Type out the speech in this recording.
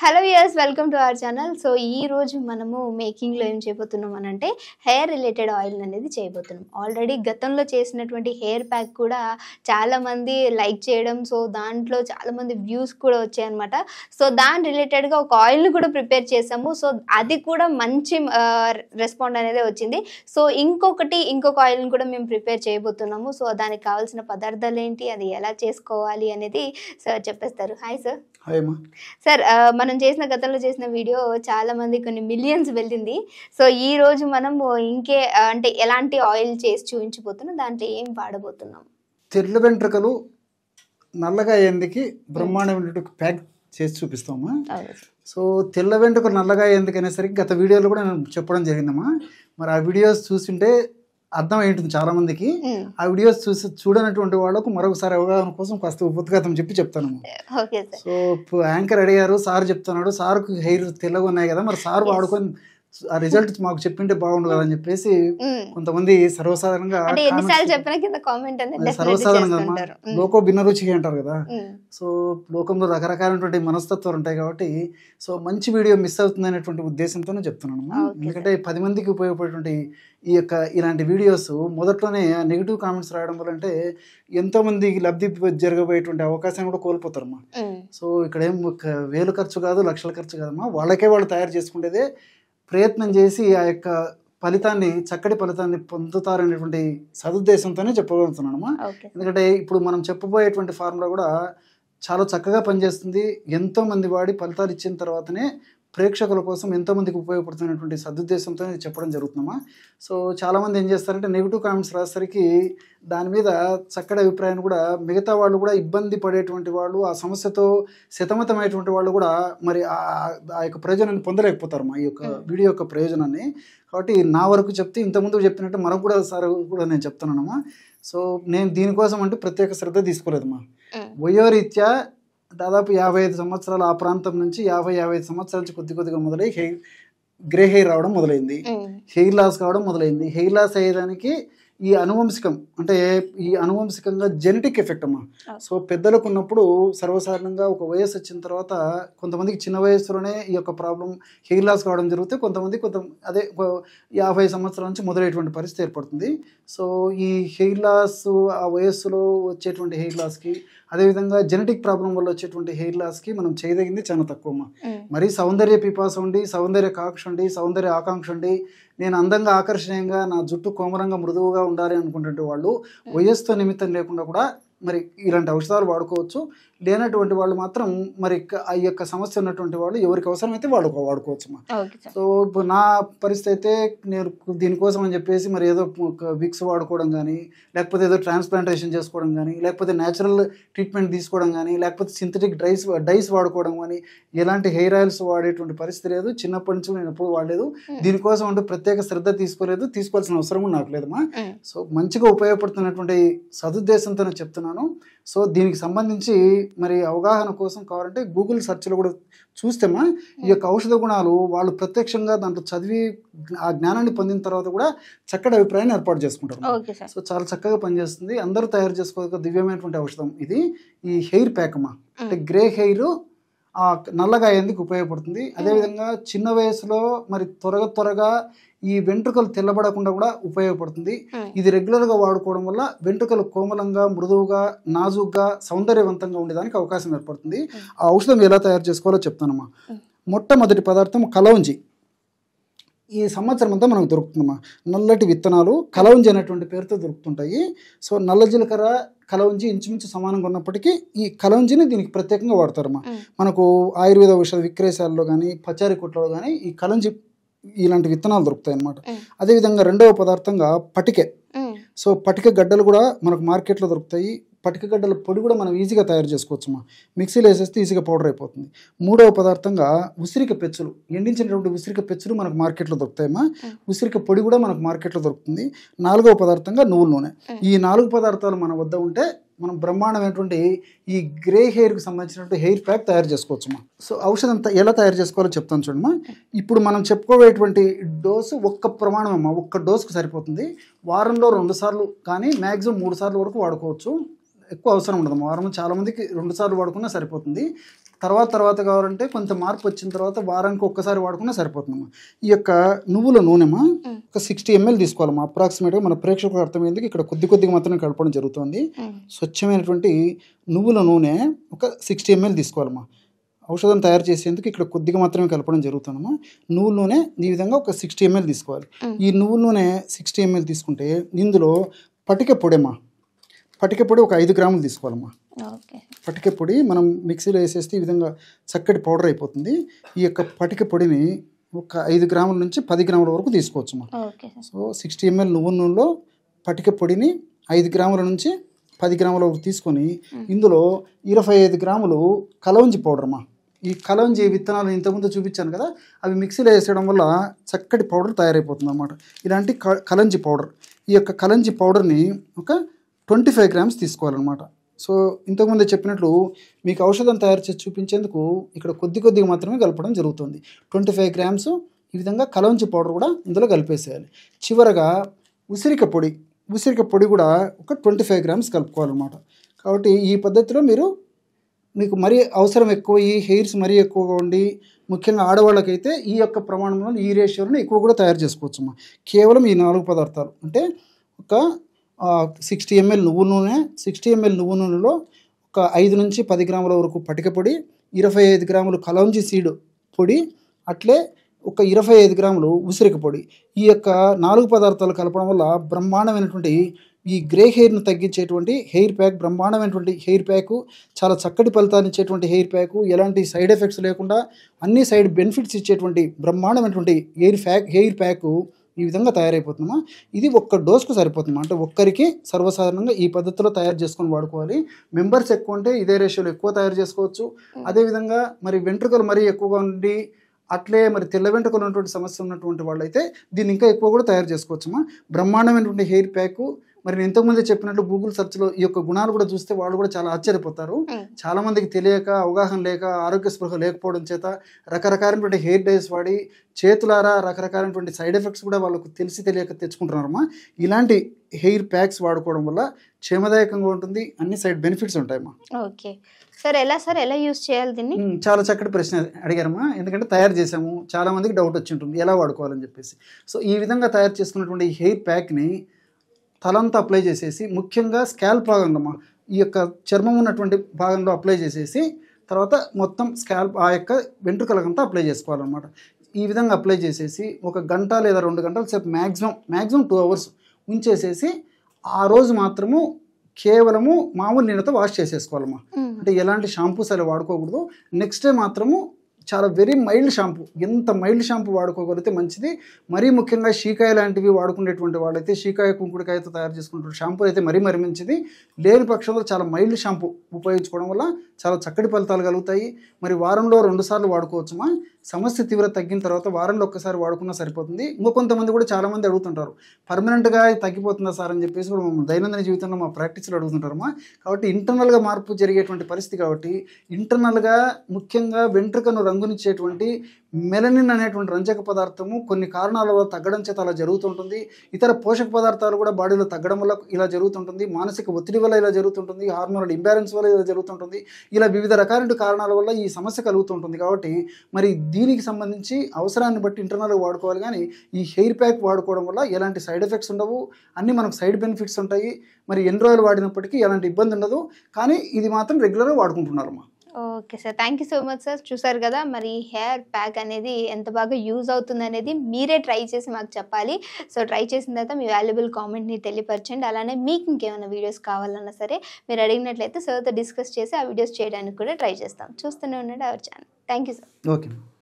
Hello yes welcome to our channel. So ఈ రోజు మనము మేకింగ్లో ఏం చేయబోతున్నాం అని అంటే హెయిర్ రిలేటెడ్ ఆయిల్ అనేది చేయబోతున్నాం. ఆల్రెడీ గతంలో చేసినటువంటి హెయిర్ ప్యాక్ కూడా చాలామంది లైక్ చేయడం, సో దాంట్లో చాలామంది వ్యూస్ కూడా వచ్చాయన్నమాట. సో దాని రిలేటెడ్గా ఒక ఆయిల్ని కూడా ప్రిపేర్ చేసాము. సో అది కూడా మంచి రెస్పాండ్ అనేది వచ్చింది. సో ఇంకొక ఆయిల్ని కూడా మేము ప్రిపేర్ చేయబోతున్నాము. సో దానికి కావాల్సిన పదార్థాలు ఏంటి, అది ఎలా చేసుకోవాలి అనేది సార్ చెప్పేస్తారు. Hi sir. సార్, మనం గతంలో చేసిన వీడియో చాలా మంది కొన్ని మిలియన్స్ వెళ్ళింది. సో ఈ రోజు మనం అంటే ఎలాంటి ఆయిల్ చేసి చూపించబోతున్నాం, దాంట్లో ఏం వాడబోతున్నాం? తెల్ల వెంట్రుకలు నల్లగా అయ్యేందుకు బ్రహ్మాండమైన ప్యాక్ చేసి చూపిస్తామా. సో తెల్ల వెంట్రుకలు నల్లగా అయ్యేందుకు అనేసరికి గత వీడియోలో కూడా నేను చెప్పడం జరిగిందమ్మా. మరి ఆ వీడియోస్ చూసింటే అర్థం ఏంటుంది చాలా మందికి. ఆ వీడియోస్ చూడనటువంటి వాళ్ళకు మరొకసారి అవగాహన కోసం కాస్త ఉపద్ఘాతం చెప్పి చెప్తాను. సో యాంకర్ అడిగారు, సార్ చెప్తున్నాడు, సార్కు హెయిర్ తెల్లగా ఉన్నాయి కదా, మరి సార్ వాడుకొని ఆ రిజల్ట్ మాకు చెప్పింటే బాగుండు కదా అని చెప్పేసి కొంతమంది సర్వసాధారణంగా లోకో భిన్న రుచికి అంటారు కదా. సో లోకంలో రకరకాలైనటువంటి మనస్తత్వాలు ఉంటాయి కాబట్టి సో మంచి వీడియో మిస్ అవుతుంది అనేటువంటి ఉద్దేశంతోనే చెప్తున్నాను. ఎందుకంటే 10 మందికి ఉపయోగపడేటువంటి ఇలాంటి వీడియోస్ మొదట్లోనే నెగిటివ్ కామెంట్స్ రావడం వల్ల అంటే ఎంతో మందికి లబ్ధి జరగబోయేటువంటి అవకాశాన్ని కూడా కోల్పోతారమ్మా. సో ఇక్కడ ఏం 1000 ఖర్చు కాదు, లక్షల ఖర్చు కాదమ్మా, వాళ్ళకే వాళ్ళు తయారు చేసుకునేదే ప్రయత్నం చేసి ఆ యొక్క చక్కటి ఫలితాన్ని పొందుతారనేటువంటి సదుద్దేశంతోనే చెప్పగలుగుతున్నానమ్మా. ఎందుకంటే ఇప్పుడు మనం చెప్పబోయేటువంటి ఫార్ములా కూడా చాలా చక్కగా పనిచేస్తుంది. ఎంతో మంది వాడి ఫలితాలు ఇచ్చిన తర్వాతనే ప్రేక్షకుల కోసం ఎంతోమందికి ఉపయోగపడుతున్నటువంటి సదుద్దేశంతో చెప్పడం జరుగుతుందమ్మా. సో చాలామంది ఏం చేస్తారంటే నెగిటివ్ కామెంట్స్ రాసేసరికి దాని మీద చక్కటి అభిప్రాయాన్ని కూడా మిగతా వాళ్ళు కూడా ఇబ్బంది పడేటువంటి వాళ్ళు, ఆ సమస్యతో సతమతమైనటువంటి వాళ్ళు కూడా మరి ఆ యొక్క ప్రయోజనాన్ని పొందలేకపోతారమ్మా, ఈ యొక్క వీడియో యొక్క ప్రయోజనాన్ని. కాబట్టి నా వరకు చెప్తే ఇంతకుముందు చెప్పినట్టు మనకు కూడా సార్ కూడా నేను చెప్తున్నానమ్మా. సో నేను దీనికోసం అంటూ ప్రత్యేక శ్రద్ధ తీసుకోలేదమ్మా. వయోరీత్యా దాదాపు 55 సంవత్సరాలు ఆ ప్రాంతం నుంచి 50-55 సంవత్సరాల నుంచి కొద్దిగా మొదలై గ్రే హెయిర్ రావడం మొదలైంది, హెయిర్ లాస్ కావడం మొదలైంది. హెయిర్ లాస్ అయ్యేదానికి ఈ అనువంశికం అంటే ఈ అనువంశికంగా జెనెటిక్ ఎఫెక్ట్ అమ్మా. సో పెద్దలకు ఉన్నప్పుడు సర్వసాధారణంగా ఒక వయసు వచ్చిన తర్వాత కొంతమందికి చిన్న వయసులోనే ఈ యొక్క ప్రాబ్లం హెయిర్ లాస్ కావడం జరుగుతుంది. కొంతమంది అదే 50 సంవత్సరాల నుంచి మొదలయ్యేటువంటి పరిస్థితి ఏర్పడుతుంది. సో ఈ హెయిర్ లాస్ ఆ వయస్సులో వచ్చేటువంటి హెయిర్ లాస్కి, అదేవిధంగా జెనెటిక్ ప్రాబ్లం వల్ల వచ్చేటువంటి హెయిర్ లాస్కి మనం చేయదగింది చాలా తక్కువ అమ్మా. మరి సౌందర్య పిపాస ఉండి, సౌందర్య కాక్ష ఉండి, సౌందర్య ఆకాంక్ష ఉండి, నేను అందంగా ఆకర్షణీయంగా నా జుట్టు కోమరంగా మృదువుగా ఉండాలి అనుకునేటువంటి వాళ్ళు వయస్సుతో నిమిత్తం లేకుండా కూడా మరి ఇలాంటి ఔషధాలు వాడుకోవచ్చు. లేనటువంటి వాళ్ళు మాత్రం మరి ఆ యొక్క సమస్య ఉన్నటువంటి వాళ్ళు ఎవరికి అవసరమైతే వాడుకోవచ్చు. సో ఇప్పుడు నా పరిస్థితి అయితే నేను దీనికోసం అని చెప్పేసి మరి ఏదో విక్స్ వాడుకోవడం కానీ, లేకపోతే ఏదో ట్రాన్స్ప్లాంటేషన్ చేసుకోవడం కానీ, లేకపోతే న్యాచురల్ ట్రీట్మెంట్ తీసుకోవడం కానీ, లేకపోతే సింథటిక్ డైస్ వాడుకోవడం కానీ, ఎలాంటి హెయిర్ ఆయిల్స్ వాడేటువంటి పరిస్థితి లేదు. చిన్నప్పటి నుంచి నేను ఎప్పుడు వాడలేదు. దీనికోసం అంటూ ప్రత్యేక శ్రద్ధ తీసుకోవాల్సిన అవసరం నాకు లేదమ్మా. సో మంచిగా ఉపయోగపడుతున్నటువంటి సదుద్దేశంతో చెప్తున్నాను. సో దీనికి సంబంధించి మరి అవగాహన కోసం కావాలంటే గూగుల్ సెర్చ్లో కూడా చూస్తేమా ఈ యొక్క ఔషధ గుణాలు వాళ్ళు ప్రత్యక్షంగా దాంట్లో చదివి ఆ జ్ఞానాన్ని పొందిన తర్వాత కూడా చక్కటి అభిప్రాయాన్ని ఏర్పాటు చేసుకుంటారు. సో చాలా చక్కగా పనిచేస్తుంది. అందరూ తయారు చేసుకోక దివ్యమైనటువంటి ఔషధం ఇది. ఈ హెయిర్ ప్యాక్ అమ్మా అంటే గ్రే హెయిర్ నల్లగా అయ్యేందుకు ఉపయోగపడుతుంది. అదేవిధంగా చిన్న వయసులో మరి త్వరగా ఈ వెంట్రుకలు తెల్లబడకుండా కూడా ఉపయోగపడుతుంది. ఇది రెగ్యులర్గా వాడుకోవడం వల్ల వెంట్రుకలు కోమలంగా, మృదువుగా, నాజుగ్గా, సౌందర్యవంతంగా ఉండేదానికి అవకాశం ఏర్పడుతుంది. ఆ ఔషధం ఎలా తయారు చేసుకోవాలో చెప్తానమ్మా. మొట్టమొదటి పదార్థం కలౌంజి. ఈ సంవత్సరం అంతా మనకు దొరుకుతుందమ్మా. నల్లటి విత్తనాలు కలౌంజి అనేటువంటి పేరుతో దొరుకుతుంటాయి. సో నల్ల జీలకర్ర, కలౌంజి ఇంచుమించు సమానంగా ఉన్నప్పటికీ ఈ కలౌంజిని దీనికి ప్రత్యేకంగా వాడతారమ్మా. మనకు ఆయుర్వేద ఔషధ విక్రయశాలలో కానీ, పచారీ కొట్లలో కానీ ఈ కలౌంజి ఇలాంటి విత్తనాలు దొరుకుతాయి అన్నమాట. అదేవిధంగా రెండవ పదార్థంగా పటికె. సో పటిక గడ్డలు కూడా మనకు మార్కెట్లో దొరుకుతాయి. పటిక గడ్డల పొడి కూడా మనం ఈజీగా తయారు చేసుకోవచ్చమ్మా. మిక్సీలో వేసేస్తే ఈజీగా పౌడర్ అయిపోతుంది. మూడవ పదార్థంగా ఉసిరిక పెచ్చులు, ఎండించినటువంటి ఉసిరిక పెచ్చులు మనకు మార్కెట్లో దొరుకుతాయమ్మా. ఉసిరిక పొడి కూడా మనకు మార్కెట్లో దొరుకుతుంది. నాలుగవ పదార్థంగా నువ్వుల నూనె. ఈ 4 పదార్థాలు మన వద్ద ఉంటే మనం బ్రహ్మాండమైనటువంటి ఈ గ్రే హెయిర్కి సంబంధించినటువంటి హెయిర్ ప్యాక్ తయారు చేసుకోవచ్చమ్మా. సో ఔషధం ఎలా తయారు చేసుకోవాలో చెప్తాను చూడమ్మా. ఇప్పుడు మనం చెప్పుకోబోయేటువంటి డోసు ఒక్క ప్రమాణం అమ్మా, ఒక్క డోసుకు సరిపోతుంది. వారంలో 2 సార్లు కానీ మ్యాక్సిమం 3 సార్లు వరకు వాడుకోవచ్చు. ఎక్కువ అవసరం ఉండదమ్మా. వారంలో చాలామందికి 2 సార్లు వాడుకున్నా సరిపోతుంది. తర్వాత కావాలంటే కొంత మార్పు వచ్చిన తర్వాత వారానికి ఒక్కసారి వాడుకున్నా సరిపోతుందమ్మా. ఈ యొక్క నువ్వుల నూనెమా ఒక 60 ml తీసుకోవాలమ్మా. అప్రాక్సిమేట్గా మన ప్రేక్షకులకు అర్థమైంది, ఇక్కడ కొద్దిగా మాత్రమే కలపడం జరుగుతుంది. స్వచ్ఛమైనటువంటి నువ్వుల నూనె ఒక 60 ml తీసుకోవాలమ్మా. ఔషధం తయారు చేసేందుకు ఇక్కడ కొద్దిగా మాత్రమే కలపడం జరుగుతుందమ్మా. నువ్వుల నూనె ఈ విధంగా ఒక 60 ml తీసుకోవాలి. ఈ నువ్వుల నూనె 60 ml తీసుకుంటే ఇందులో పటిక పొడేమ్మా, పటిక పొడి ఒక 5 గ్రాములు తీసుకోవాలమ్మా. పటిక పొడి మనం మిక్సీలో వేసేస్తే ఈ విధంగా చక్కటి పౌడర్ అయిపోతుంది. ఈ యొక్క పటిక పొడిని ఒక 5 గ్రాముల నుంచి 10 గ్రాముల వరకు తీసుకోవచ్చమ్మా. సో 60 ml నువ్వుల నూనెలో పటిక పొడిని 5 గ్రాముల నుంచి 10 గ్రాముల వరకు తీసుకొని ఇందులో 25 గ్రాములు కలవంజి పౌడర్ అమ్మా. ఈ కలవంజి విత్తనాలు ఇంతకుముందు చూపించాను కదా, అవి మిక్సీలో వేసేయడం వల్ల చక్కటి పౌడర్ తయారైపోతుంది అన్నమాట. ఇలాంటి కలంజి పౌడర్, ఈ యొక్క కలంజి పౌడర్ని ఒక 25 గ్రామ్స్ తీసుకోవాలన్నమాట. సో ఇంతకుముందు చెప్పినట్లు మీకు ఔషధం తయారు చేసి చూపించేందుకు ఇక్కడ కొద్దిగా మాత్రమే కలపడం జరుగుతుంది. 25 గ్రామ్స్ ఈ విధంగా కలవంజి పౌడర్ కూడా ఇందులో కలిపేసేయాలి. చివరగా ఉసిరిక పొడి కూడా ఒక 25 గ్రామ్స్ కలుపుకోవాలన్నమాట. కాబట్టి ఈ పద్ధతిలో మీకు మరీ అవసరం ఎక్కువ, ఈ హెయిర్స్ మరీ ఎక్కువగా ఉండి ముఖ్యంగా ఆడవాళ్ళకైతే ఈ యొక్క ప్రమాణంలో ఈ రేషియోలను ఎక్కువ కూడా తయారు చేసుకోవచ్చమ్మా. కేవలం ఈ 4 పదార్థాలు అంటే ఒక 60 ml నువ్వుల నూనె, 60 ml నువ్వుల నూనెలో ఒక 5 నుంచి 10 గ్రాముల వరకు పటిక పొడి, 25 గ్రాములు కలౌంజీ సీడ్ పొడి, అట్లే ఒక 25 గ్రాములు ఉసిరిక పొడి. ఈ యొక్క 4 పదార్థాలు కలపడం వల్ల బ్రహ్మాండమైనటువంటి ఈ గ్రే హెయిర్ను తగ్గించేటువంటి హెయిర్ ప్యాక్, బ్రహ్మాండమైనటువంటి హెయిర్ ప్యాకు, చాలా చక్కటి ఫలితాన్ని ఇచ్చేటువంటి హెయిర్ ప్యాకు, ఎలాంటి సైడ్ ఎఫెక్ట్స్ లేకుండా అన్ని సైడ్ బెనిఫిట్స్ ఇచ్చేటువంటి బ్రహ్మాండమైనటువంటి హెయిర్ ప్యాకు ఈ విధంగా తయారైపోతుందమ్మా. ఇది ఒక్క డోస్కు సరిపోతుందమ్మా. అంటే ఒక్కరికి సర్వసాధారణంగా ఈ పద్ధతిలో తయారు చేసుకొని వాడుకోవాలి. మెంబర్స్ ఎక్కువ ఉంటే ఇదే రేషియోలో ఎక్కువ తయారు చేసుకోవచ్చు. అదేవిధంగా మరి వెంట్రుకలు మరీ ఎక్కువగా ఉండి అట్లే మరి తెల్ల వెంట్రుకలు ఉన్నటువంటి సమస్య ఉన్నటువంటి వాళ్ళైతే దీన్ని ఇంకా ఎక్కువ కూడా తయారు చేసుకోవచ్చమ్మా. బ్రహ్మాండమైనటువంటి హెయిర్ ప్యాకు. మరి నేను ఇంతకుముందే చెప్పినట్లు గూగుల్ సెర్చ్లో ఈ యొక్క గుణాలు కూడా చూస్తే వాళ్ళు కూడా చాలా ఆశ్చర్యపోతారు. చాలా మందికి తెలియక, అవగాహన లేక, ఆరోగ్య స్పృహ లేకపోవడం చేత రకరకాలైనటువంటి హెయిర్ డైస్ వాడి చేతులారా రకరకాలైనటువంటి సైడ్ ఎఫెక్ట్స్ కూడా వాళ్ళకు తెలియక తెచ్చుకుంటున్నారమ్మా. ఇలాంటి హెయిర్ ప్యాక్స్ వాడుకోవడం వల్ల క్షేమదాయకంగా ఉంటుంది, అన్ని సైడ్ బెనిఫిట్స్ ఉంటాయమ్మా. ఓకే సార్, ఎలా యూజ్ చేయాలి దీన్ని? చాలా చక్కటి ప్రశ్న అడిగారమ్మా. ఎందుకంటే తయారు చేసాము, చాలా మందికి డౌట్ వచ్చి ఉంటుంది ఎలా వాడుకోవాలని చెప్పేసి. సో ఈ విధంగా తయారు చేసుకున్నటువంటి హెయిర్ ప్యాక్ని తలంతా అప్లై చేసేసి, ముఖ్యంగా స్కాల్ప్ భాగంలో ఈ యొక్క చర్మం ఉన్నటువంటి భాగంలో అప్లై చేసేసి తర్వాత మొత్తం స్కాల్ప్ ఆ యొక్క వెంట్రుకలకంతా అప్లై చేసుకోవాలన్నమాట. ఈ విధంగా అప్లై చేసేసి ఒక గంట లేదా 2 గంటల సేపు మ్యాక్సిమం 2 hours ఉంచేసేసి ఆ రోజు మాత్రము కేవలము మామూలు నీళ్ళతో వాష్ చేసేసుకోవాలమ్మా. అంటే ఎలాంటి షాంపూస్ అలా వాడుకోకూడదు. నెక్స్ట్ డే మాత్రము చాలా వెరీ మైల్డ్ షాంపూ, ఎంత మైల్డ్ షాంపూ వాడుకోగలిగితే మంచిది. మరీ ముఖ్యంగా షీకాయ లాంటివి వాడుకునేటువంటి వాళ్ళైతే షీకాయ, కుంకుడుకాయతో తయారు చేసుకునే షాంపూ అయితే మరీ మంచిది. లేని పక్షంలో చాలా మైల్డ్ షాంపూ ఉపయోగించుకోవడం వల్ల చాలా చక్కటి ఫలితాలు కలుగుతాయి. మరి వారంలో 2 సార్లు వాడుకోవచ్చుమా. సమస్య తీవ్రత తగ్గిన తర్వాత వారంలో ఒక్కసారి వాడుకున్నా సరిపోతుంది. కొంతమంది కూడా చాలామంది అడుగుతుంటారు, పర్మనెంట్గా తగ్గిపోతుందా సార్ అని చెప్పేసి కూడా మమ్మల్ని దైనందిన జీవితంలో మా ప్రాక్టీస్లో అడుగుతుంటారమ్మా. కాబట్టి ఇంటర్నల్గా మార్పు జరిగేటువంటి పరిస్థితి కాబట్టి ఇంటర్నల్గా ముఖ్యంగా వెంట్రుకను రంగునిచ్చేటువంటి మెలనిన్ అనేటువంటి రంజక పదార్థము కొన్ని కారణాల వల్ల తగ్గడం చేత అలా జరుగుతుంటుంది. ఇతర పోషక పదార్థాలు కూడా బాడీలో తగ్గడం వల్ల ఇలా జరుగుతుంటుంది. మానసిక ఒత్తిడి వల్ల ఇలా జరుగుతుంటుంది. హార్మోనల్ ఇంబ్యాలెన్స్ వల్ల ఇలా జరుగుతుంటుంది. ఇలా వివిధ రకాల కారణాల వల్ల ఈ సమస్య కలుగుతుంటుంది. కాబట్టి మరి దీనికి సంబంధించి అవసరాన్ని బట్టి ఇంటర్నల్గా వాడుకోవాలి. కానీ ఈ హెయిర్ ప్యాక్ వాడుకోవడం వల్ల ఎలాంటి సైడ్ ఎఫెక్ట్స్ ఉండవు, అన్నీ మనకు సైడ్ బెనిఫిట్స్ ఉంటాయి. మరి ఎన్ని రోజులు వాడినప్పటికీ ఎలాంటి ఇబ్బంది ఉండదు. కానీ ఇది మాత్రం రెగ్యులర్గా వాడుకుంటున్నారమ్మా. Okay sir, thank you so much sir. చూసారు కదా, మరి హెయిర్ ప్యాక్ అనేది ఎంత బాగా యూజ్ అవుతుంది అనేది మీరే ట్రై చేసి మాకు చెప్పాలి. సో ట్రై చేసిన తర్వాత మీ వాల్యుబుల్ కామెంట్ని తెలియపరచండి. అలానే మీకు ఇంకేమైనా వీడియోస్ కావాలన్నా సరే మీరు అడిగినట్లయితే సార్తో డిస్కస్ చేసి ఆ వీడియోస్ చేయడానికి కూడా ట్రై చేస్తాం. చూస్తూనే ఉండండి our channel. Thank you sir. Okay.